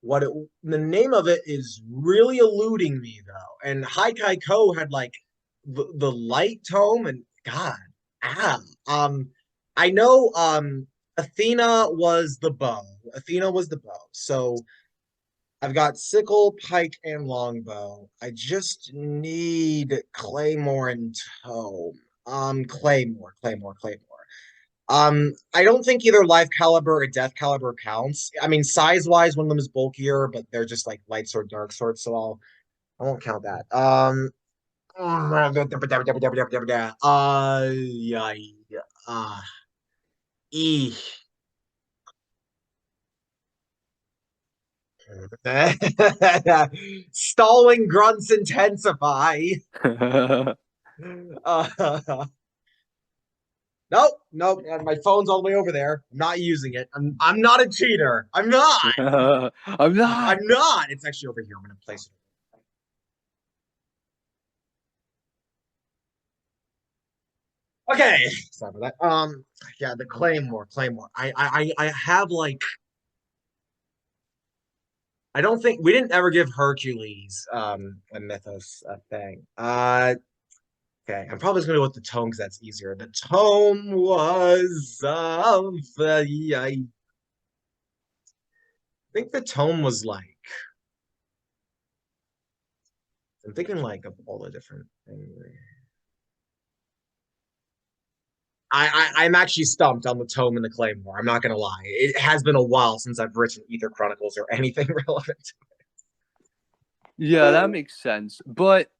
The name of it is really eluding me though. And Haikai Ko had like the light tome, and God, ah, I know Athena was the bow. Athena was the bow. So I've got sickle, pike, and longbow. I just need claymore and tome. Claymore. I don't think either life caliber or death caliber counts. I mean, size wise, one of them is bulkier, but they're just like light sword, dark sword, so I won't count that. Yeah, uh, e. Stalling grunts intensify. Uh, Nope, nope. My phone's all the way over there. I'm not using it. I'm not a cheater. I'm not. I'm not. I'm not. It's actually over here. I'm gonna place it. Okay, sorry for that. Yeah, the Claymore. I have like. I don't think we didn't ever give Hercules a mythos thing. Okay, I'm probably just gonna go with the tome because that's easier. The tome was yeah, I think the tome was like I'm thinking like of all the different things. I'm actually stumped on the tome and the Claymore. I'm not gonna lie. It has been a while since I've written either Chronicles or anything relevant. Yeah, that makes sense. But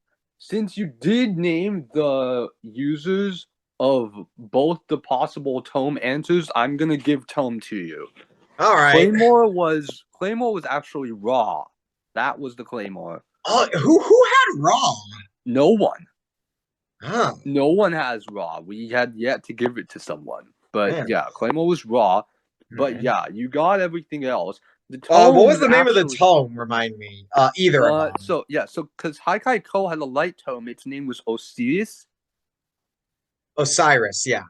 since you did name the users of both the possible tome answers, I'm gonna give tome to you. All right. Claymore was actually Raw. That was the Claymore. Oh, who had Raw? No one. Huh. No one has Raw. We had yet to give it to someone. But Man. yeah, Claymore was Raw. But Man. yeah, you got everything else. The tome What was the name actually, of the tome? Remind me. Either of them. So because Haikai Ko had a light tome, its name was Osiris. Osiris, yeah.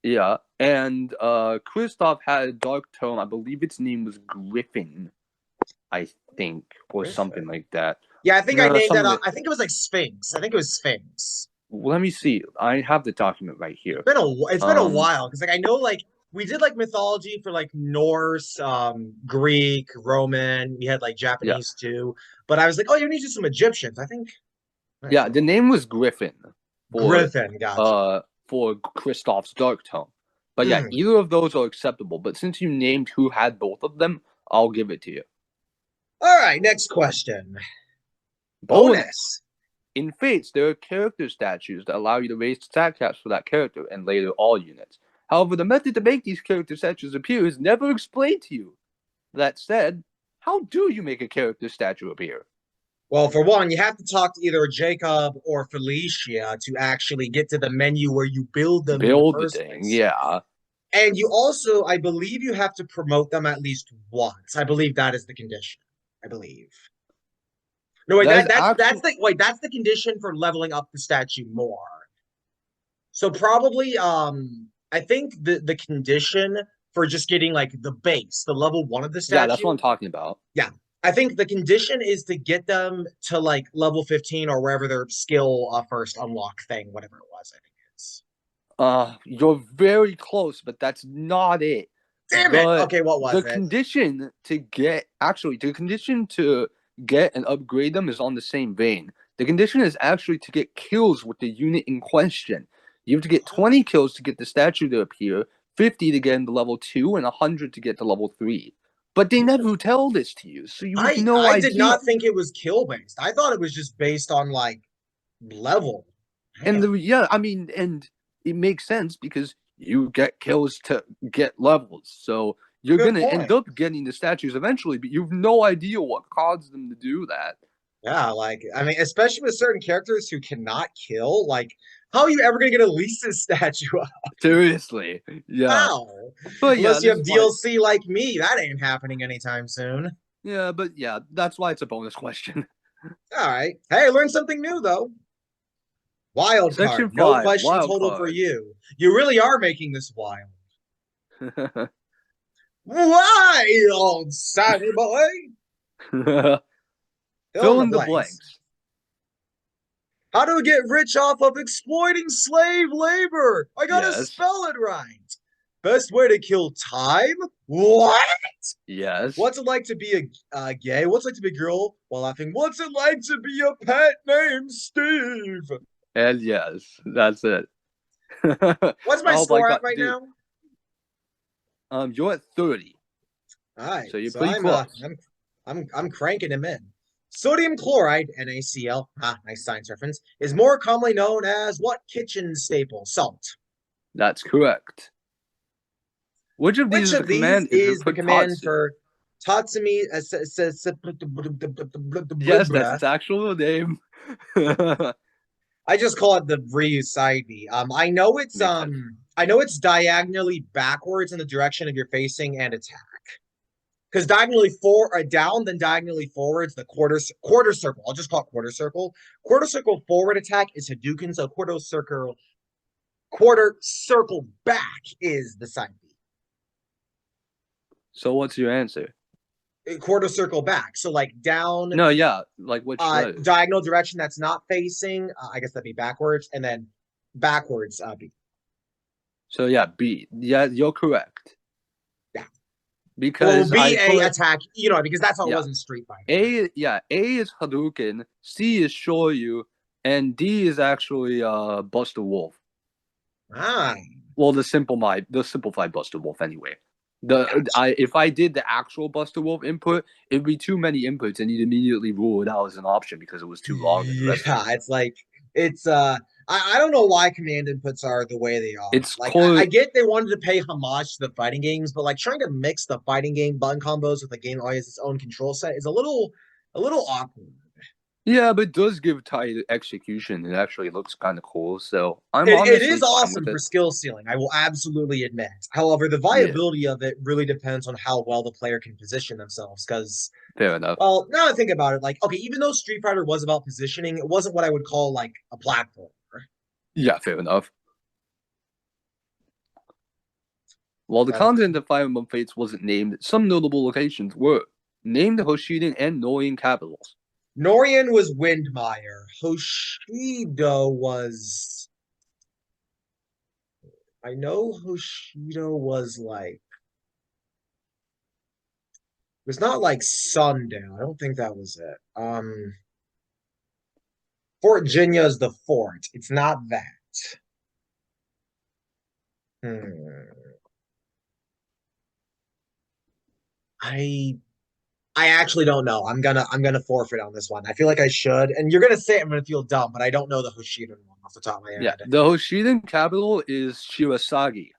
Yeah. And Kristoff had a dark tome. I believe its name was Griffin, I think, or Griffin. Something like that. Yeah, I think I named that. I think it was like Sphinx. I think it was Sphinx. Let me see. I have the document right here. It's been a while because like I know like we did like mythology for like Norse, Greek, Roman. We had like Japanese too. But I was like, oh, you need to do some Egyptians. I think. Yeah, the name was Griffin. Griffin, gotcha. For Kristoff's dark tome. But yeah, either of those are acceptable. But since you named who had both of them, I'll give it to you. All right, next question. Bonus. In Fates, there are character statues that allow you to raise stat caps for that character and later all units. However, the method to make these character statues appear is never explained to you. That said, how do you make a character statue appear? Well, for one, you have to talk to either Jacob or Felicia to actually get to the menu where you build them in the first place. Yeah. And you also, I believe you have to promote them at least once. I believe that is the condition. I believe. No, wait, that's the condition for leveling up the statue more. So probably I think the condition for just getting like the base, the level 1 of the statue. Yeah, that's what I'm talking about. Yeah. I think the condition is to get them to like level 15 or wherever their skill first unlock thing, whatever it was, I think it's. You're very close, but that's not it. Damn it! Okay, what was it? The condition to get and upgrade them is on the same vein. The condition is actually to get kills with the unit in question. You have to get 20 kills to get the statue to appear, 50 to get into level 2, and 100 to get to level 3. But they never tell this to you, so you have no idea. I did not think it was kill based. I thought it was just based on like level. And and it makes sense because you get kills to get levels. So you're going to end up getting the statues eventually, but you have no idea what caused them to do that. Yeah, like, I mean, especially with certain characters who cannot kill, like, how are you ever going to get a Lisa statue up? Seriously. Yeah. How? But unless you have DLC like me, that ain't happening anytime soon. Yeah, but yeah, that's why it's a bonus question. All right. Hey, I learned something new, though. Wild Section card. No 5, question total for you. You really are making this wild. Wild, Sammy boy. Fill in the blanks. How to get rich off of exploiting slave labor? I gotta spell it right. Best way to kill time? What? Yes. What's it like to be a gay? What's it like to be a girl while laughing? What's it like to be a pet named Steve? And yes, that's it. What's my score at right now? You're at 30. All right. So you're pretty close. I'm cranking him in. Sodium chloride, NaCl, nice science reference, is more commonly known as what kitchen staple? Salt. That's correct. Which of these is the command for Tatsumi? Yes, that's its actual name. I just call it the Ryu side B. I know it's I know it's diagonally backwards in the direction of your facing and attack. Because diagonally down, then diagonally forwards, the quarter circle. I'll just call it quarter circle. Quarter circle forward attack is Hadouken, so quarter circle back is the side B. So what's your answer? Quarter circle back. So like down. No, yeah, like which letter? Diagonal direction that's not facing. I guess that'd be backwards, and then backwards B. So yeah, B. Yeah, you're correct. Yeah. Because B A attack, because that's how it was in Street Fighter. A is Hadouken, C is Shoryu, and D is actually Buster Wolf. Ah. Well, the simplified Buster Wolf anyway. If I did the actual Buster Wolf input, it'd be too many inputs, and you'd immediately rule it out as an option because it was too long. It's like I don't know why command inputs are the way they are. It's like I get they wanted to pay homage to the fighting games, but like trying to mix the fighting game button combos with a game that has its own control set is a little awkward. Yeah, but it does give tight execution. It actually looks kind of cool. So it is awesome for skill ceiling, I will absolutely admit. However, the viability of it really depends on how well the player can position themselves. Because fair enough. Well, now I think about it, like, okay, even though Street Fighter was about positioning, it wasn't what I would call like a platform. Yeah, fair enough. While the content of Fire Emblem Fates wasn't named, some notable locations were named Hoshiden and Norin capitals. Norin was Windmire. Hoshido was... I know Hoshido was like... It was not like Sundown. I don't think that was it. Fort Jinya is the fort. It's not that. I actually don't know. I'm gonna forfeit on this one. I feel like I should, and you're gonna say I'm gonna feel dumb, but I don't know the Hoshiden one off the top of my head. Yeah, the Hoshiden capital is Shirasagi.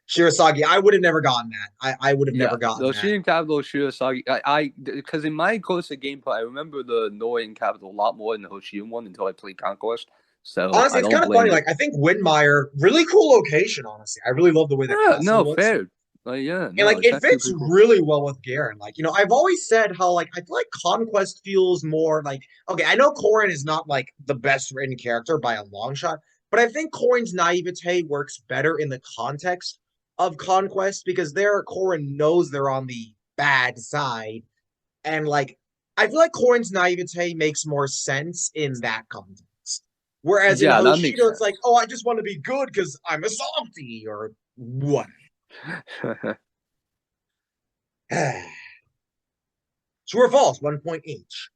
Shirasagi. I would have never gotten that. I would have never gotten the that. Hoshiden capital is Shirasagi. Because in my course of gameplay, I remember the Norin capital a lot more than the Hoshiden one until I played Conquest. So honestly, it's kind of funny. Like I think Windmire, really cool location. Honestly, I really love the way that castle looks. Fair. And it fits really well with Garen. Like, I've always said how like I feel like Conquest feels more like, okay, I know Corrin is not like the best written character by a long shot, but I think Corrin's naivete works better in the context of Conquest because Corrin knows they're on the bad side. And like I feel like Corrin's naivete makes more sense in that context. Whereas in Hoshido, it's like, oh, I just want to be good because I'm a softie or what. True or false, 1 point each.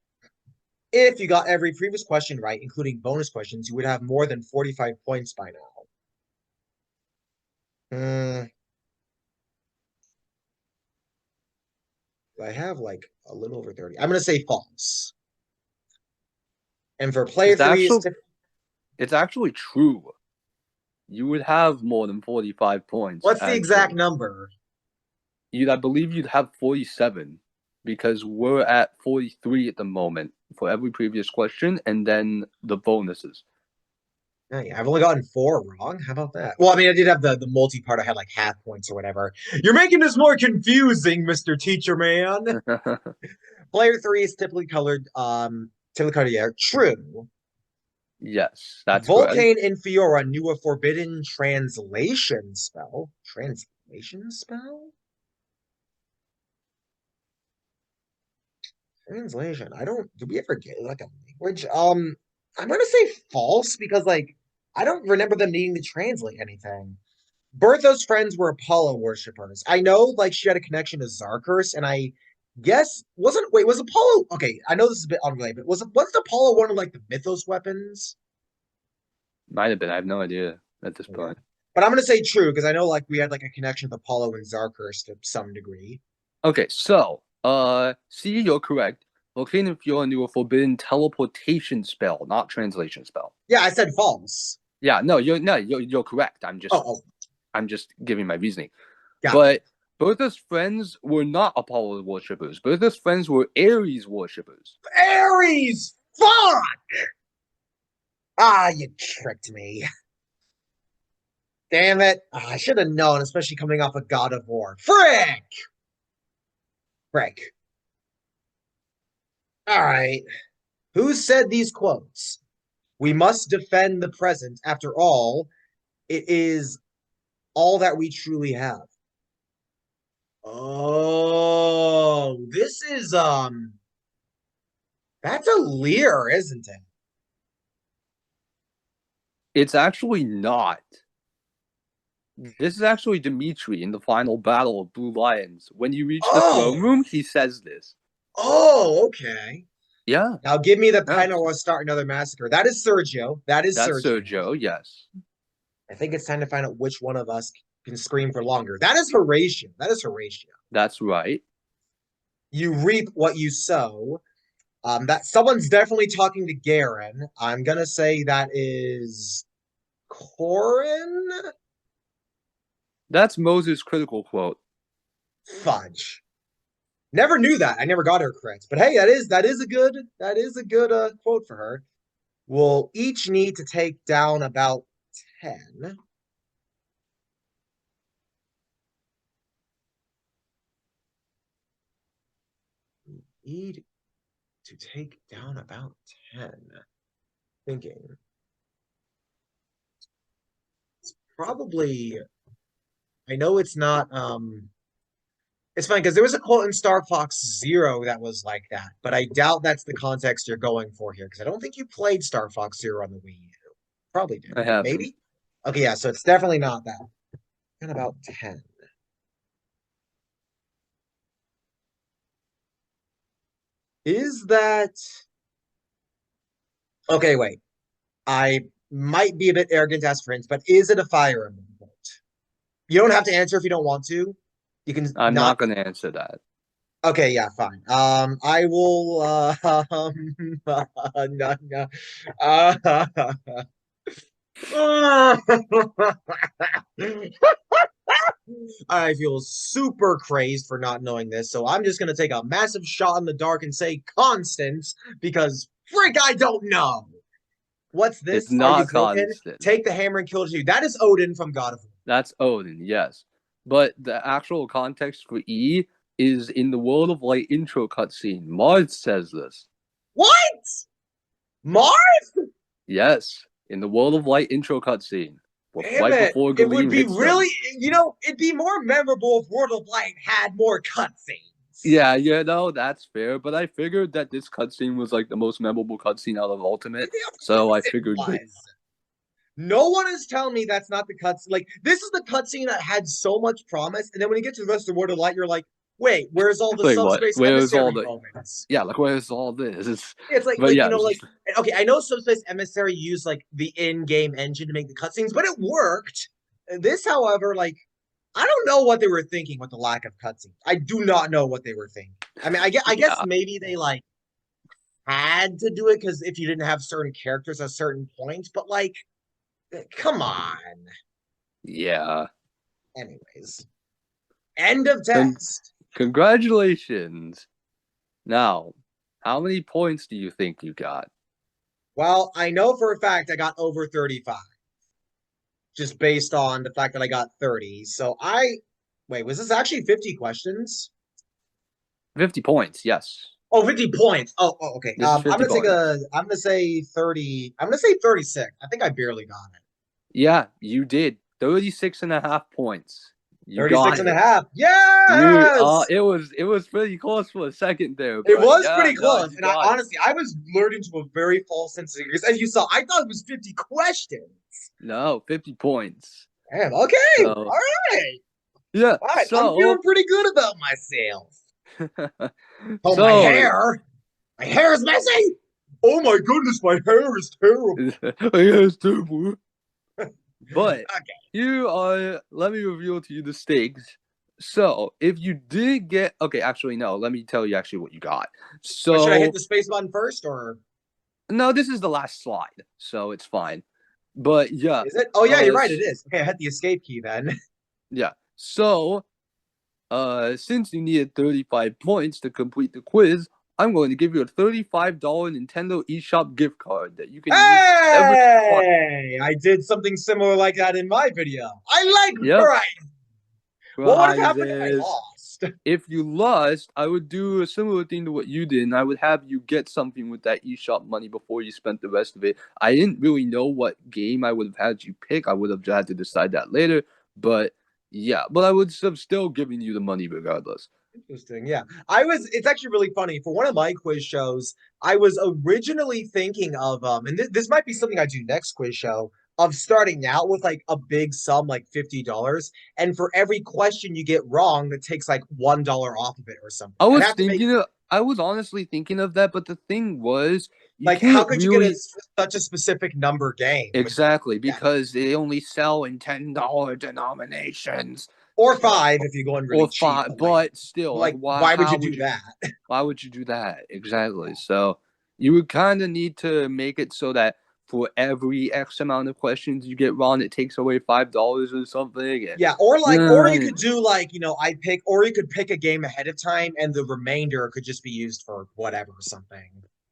If you got every previous question right, including bonus questions, you would have more than 45 points by now. I have like a little over 30. I'm going to say false. And for player three, it's actually true. You would have more than 45 points. What's the exact number? I believe you'd have 47 because we're at 43 at the moment for every previous question and then the bonuses. Yeah, I've only gotten 4 wrong. How about that? Well, I mean, I did have the multi-part. I had like half points or whatever. You're making this more confusing, Mr. Teacher Man. Player 3 is typically colored yeah, true. Yes, that's Volcane Infiora knew a forbidden translation spell. Translation spell? Translation. Did we ever get like a language? I'm gonna say false because like I don't remember them needing to translate anything. Bertha's friends were Apollo worshippers. I know like she had a connection to Zarkers, and I guess was Apollo okay, I know this is a bit unrelated, but wasn't Apollo one of like the Mythos weapons? Might have been. I have no idea at this point. But I'm gonna say true because I know like we had like a connection with Apollo and Zarkers to some degree. Okay, so see, you're correct. Volcane Infiora knew a forbidden teleportation spell, not translation spell. Yeah, I said false. Yeah, you're correct. I'm just giving my reasoning. Got but it. Bertha's friends were not Apollo worshippers. Bertha's friends were Ares worshippers. Ares! Fuck! Ah, you tricked me. Damn it. I should have known, especially coming off of God of War. Frick! Frick. All right. Who said these quotes? We must defend the present. After all, it is all that we truly have. Oh, this is that's a Lear, isn't it? It's actually not. This is actually Dimitri in the final battle of Blue Lions. When you reach the throne room, he says this. Oh, okay. Yeah. Now give me the Yeah. pen or we'll start another massacre. That is Sergio. That's Sergio, yes. I think it's time to find out which one of us can scream for longer. That is Horatio. That's right. You reap what you sow. That someone's definitely talking to Garen. I'm gonna say that is Corin. That's Moses' critical quote. Fudge. Never knew that. I never got her correct. But hey, that is a good quote for her. We'll each need to take down about 10. Need to take down about 10. Thinking. It's probably I know it's not it's funny because there was a quote in Star Fox Zero that was like that, but I doubt that's the context you're going for here because I don't think you played Star Fox Zero on the Wii U. Probably did. I have. Maybe? Okay, yeah, so it's definitely not that. And about 10. Is that okay? Wait, I might be a bit arrogant to ask for hints, but is it a Fire Emblem quote? You don't have to answer if you don't want to. You can I'm not going to answer that. Okay, yeah, fine. I will. No, no. I feel super crazed for not knowing this, so I'm just gonna take a massive shot in the dark and say Constance because freak, I don't know. What's this? It's not Constant. Take the hammer and kill it. That is Odin from God of War. That's Odin, yes. But the actual context for E is in the World of Light intro cutscene. Mars says this. What? Mars? Yes, in the World of Light intro cutscene. Before it would be really, it'd be more memorable if World of Light had more cutscenes. Yeah, that's fair. But I figured that this cutscene was like the most memorable cutscene out of Ultimate. So I figured. No one is telling me that's not the cutscene. Like, this is the cutscene that had so much promise, and then when you get to the rest of the World of Light, you're like, wait, where's all the subspace emissary moments? Yeah, like where's all this? It's like, okay, I know subspace emissary used like the in-game engine to make the cutscenes, but it worked. This, however, like, I don't know what they were thinking with the lack of cutscenes. I do not know what they were thinking. I mean, I guess maybe they like had to do it because if you didn't have certain characters at certain points, but like, come on. Yeah. Anyways, end of test. Congratulations. Now, how many points do you think you got? Well, I know for a fact I got over 35. Just based on the fact that I got 30. So wait, was this actually 50 questions? 50 points, yes. Oh, 50 points. Oh, okay. I'm gonna say 30. I'm gonna say 36. I think I barely got it. Yeah, you did. 36.5 points. You 36 and a half. Yes! It was pretty close for a second there. It was pretty close. And honestly, I was lured into a very false sense of because as you saw, I thought it was 50 questions. No, 50 points. Damn, okay. So, all right. Yeah. All right. I'm feeling pretty good about myself. Oh, so, my hair is messy. Oh my goodness, my hair is terrible. My hair is terrible. But let me reveal to you the stakes. So if you did get actually no, let me tell you actually what you got. So should I hit the space button first or no, this is the last slide, so it's fine. But yeah. Is it? Oh yeah, you're right, it is. Okay, I hit the escape key then. Yeah. So since you needed 35 points to complete the quiz, I'm going to give you a $35 Nintendo eShop gift card that you can use whenever you want. Hey, I did something similar like that in my video. I like Yep. variety. What would have happened if I Prizes. lost? If you lost, I would do a similar thing to what you did, and I would have you get something with that eShop money before you spent the rest of it. I didn't really know what game I would have had you pick. I would have had to decide that later. But yeah, but I would have still given you the money regardless. Interesting. Yeah. It's actually really funny. For one of my quiz shows, I was originally thinking of and this might be something I do next quiz show, of starting out with like a big sum, like $50, and for every question you get wrong, that takes like $1 off of it or something. I'd have to make I was honestly thinking of that, but the thing was, you like, how can't could you get really such a specific number game with exactly yeah. because they only sell in $10 denominations. Or So, five if you're going really or cheap, five, but still, like, why would how you would do you? that? Why would you do that? Exactly. So you would kind of need to make it so that for every X amount of questions you get wrong, it takes away $5 or something. Yeah, or you And, could do like, or you could pick a game ahead of time and the remainder could just be used for whatever or something.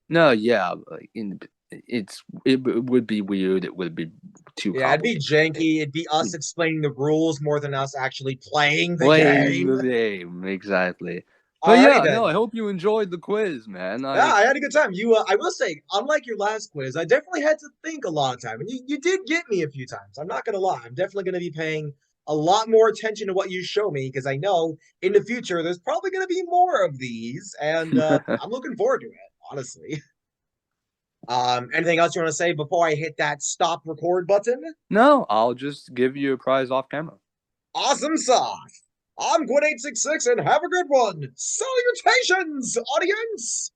no, yeah, like it would be weird. It would be too Yeah, it'd be complicated. janky. It'd be us explaining the rules more than us actually playing the Playing game. the game, exactly. But Alrighty yeah, no, I then. hope you enjoyed the quiz, man. Yeah, I had a good time. I will say, unlike your last quiz, I definitely had to think a lot of time, and you did get me a few times. I'm not gonna lie. I'm definitely gonna be paying a lot more attention to what you show me because I know in the future there's probably gonna be more of these, and I'm looking forward to it, honestly. Anything else you want to say before I hit that stop record button? No, I'll just give you a prize off camera. Awesome sauce. I'm Gwen866 and have a good one. Salutations, audience!